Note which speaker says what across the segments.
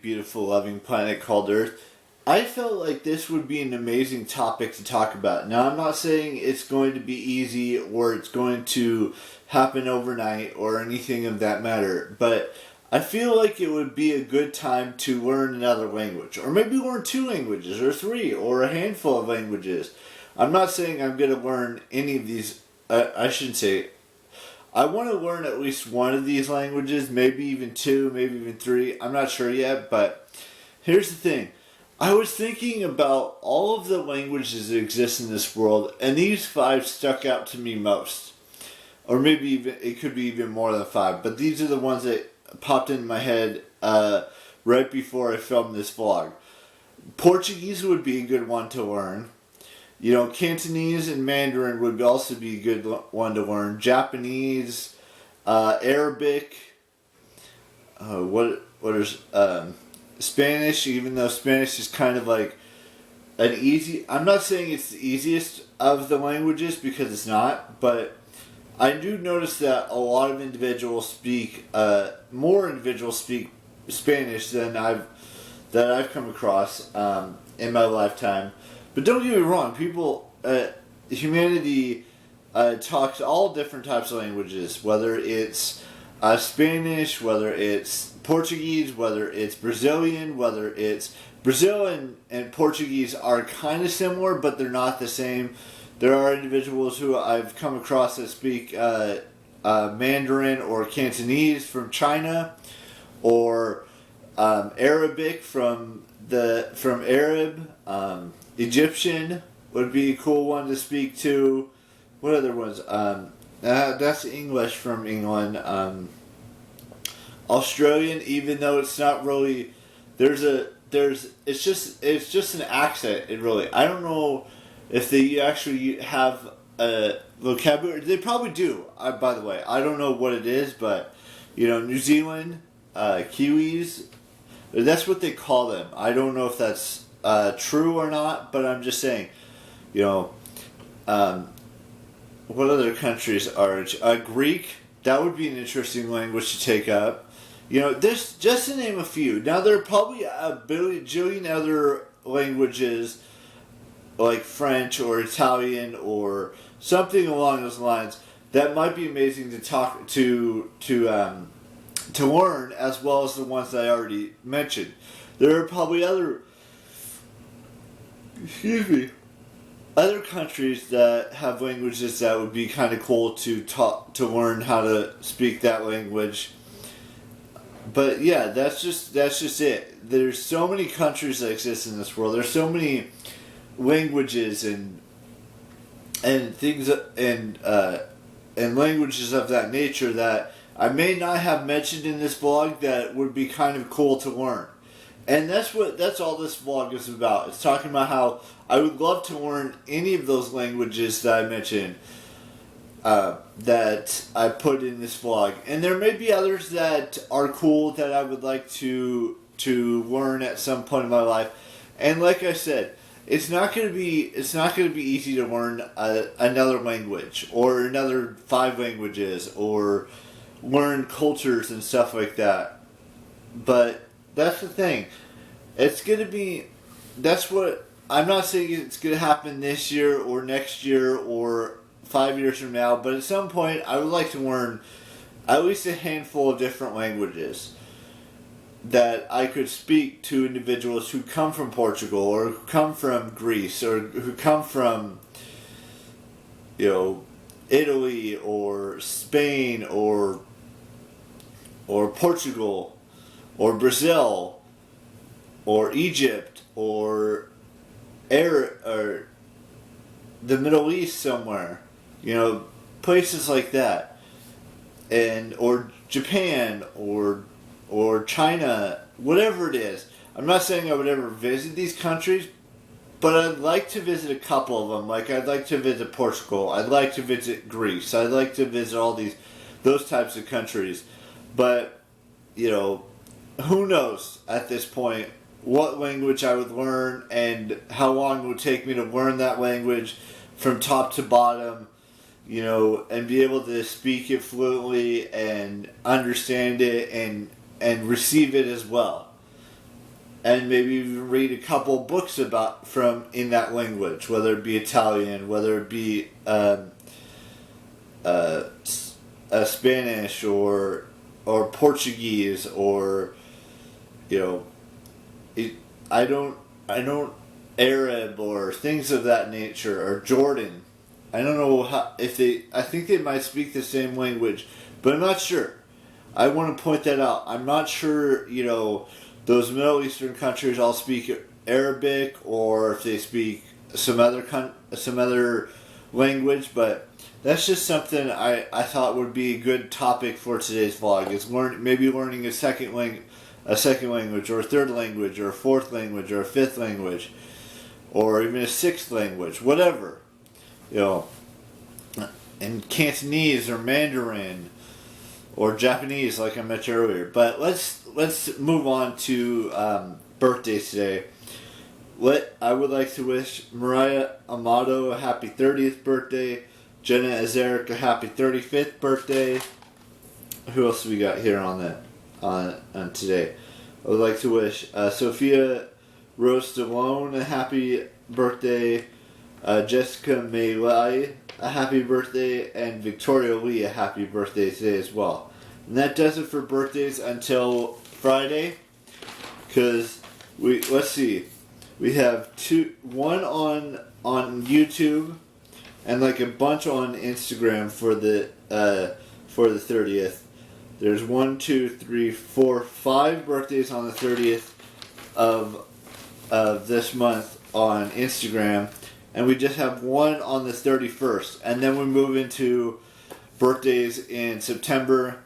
Speaker 1: big, beautiful, loving planet called Earth, I felt like this would be an amazing topic to talk about. Now, I'm not saying it's going to be easy or it's going to happen overnight or anything of that matter, but I feel like it would be a good time to learn another language, or maybe learn 2 languages, or 3, or a handful of languages. I'm not saying I'm going to learn any of these. I shouldn't say. I want to learn at least one of these languages, maybe even 2, maybe even 3. I'm not sure yet, but here's the thing. I was thinking about all of the languages that exist in this world, and these 5 stuck out to me most. Or maybe even it could be even more than 5, but these are the ones that popped into my head right before I filmed this vlog. Portuguese would be a good one to learn. You know, Cantonese and Mandarin would also be a good one to learn. Japanese, Arabic, Spanish, even though Spanish is kind of like an easy... I'm not saying it's the easiest of the languages, because it's not, but I do notice that a lot of individuals speak, more individuals speak Spanish than I've come across in my lifetime. But don't get me wrong, humanity talks all different types of languages, whether it's Spanish, whether it's Portuguese, whether it's Brazilian, whether it's... Brazil and Portuguese are kind of similar, but they're not the same. There are individuals who I've come across that speak Mandarin or Cantonese from China, or Arabic from Arab. Egyptian would be a cool one to speak to. What other ones? That's English from England. Australian, even though it's not really, it's just an accent. It really, I don't know if they actually have a vocabulary. They probably do. By the way, I don't know what it is, but you know, New Zealand, Kiwis, that's what they call them. I don't know if that's true or not, but I'm just saying, you know, what other countries are Greek? That would be an interesting language to take up. You know, this just to name a few. Now there are probably a bajillion other languages like French or Italian or something along those lines that might be amazing to learn, as well as the ones that I already mentioned. There are probably other countries that have languages that would be kind of cool to learn how to speak that language. But yeah, that's just it. There's so many countries that exist in this world. There's so many languages and things and languages of that nature that I may not have mentioned in this vlog that would be kind of cool to learn. And that's all this vlog is about. It's talking about how I would love to learn any of those languages that I mentioned, that I put in this vlog. And there may be others that are cool that I would like to learn at some point in my life. And like I said, it's not going to be easy to learn another language or another 5 languages or learn cultures and stuff like that. But that's the thing. I'm not saying it's going to happen this year or next year or 5 years from now, but at some point I would like to learn at least a handful of different languages that I could speak to individuals who come from Portugal or who come from Greece or who come from, you know, Italy or Spain or Portugal or Brazil or Egypt or the Middle East somewhere, you know, places like that, or Japan or China, whatever it is. I'm not saying I would ever visit these countries, but I'd like to visit a couple of them. Like, I'd like to visit Portugal. I'd like to visit Greece. I'd like to visit those types of countries. But, you know, who knows at this point what language I would learn and how long it would take me to learn that language from top to bottom, you know, and be able to speak it fluently and understand it and receive it as well. and maybe even read a couple books about from in that language, whether it be Italian, whether it be Spanish or Portuguese, or I don't Arab or things of that nature, or Jordan. I don't know if they. I think they might speak the same language, but I'm not sure. I want to point that out. I'm not sure. Those Middle Eastern countries all speak Arabic, or if they speak some other language, but that's just something I thought would be a good topic for today's vlog. Is learning a second language, or a third language, or a fourth language, or a fifth language, or even a sixth language, whatever. And Cantonese or Mandarin or Japanese, like I mentioned earlier. But let's move on to birthdays today. I would like to wish Mariah Amato a happy 30th birthday. Jenna Azaric a happy 35th birthday. Who else we got here on today? I would like to wish Sophia Rose Stallone a happy birthday. Jessica Maylai a happy birthday, and Victoria Lee a happy birthday today as well. And that does it for birthdays until Friday, because we have one on YouTube and like a bunch on Instagram for the 30th. There's 1, 2, 3, 4, 5 birthdays on the 30th of this month on Instagram. And we just have one on the 31st. And then we move into birthdays in September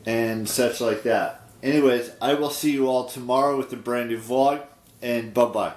Speaker 1: and such like that. Anyways, I will see you all tomorrow with a brand new vlog. And bye-bye.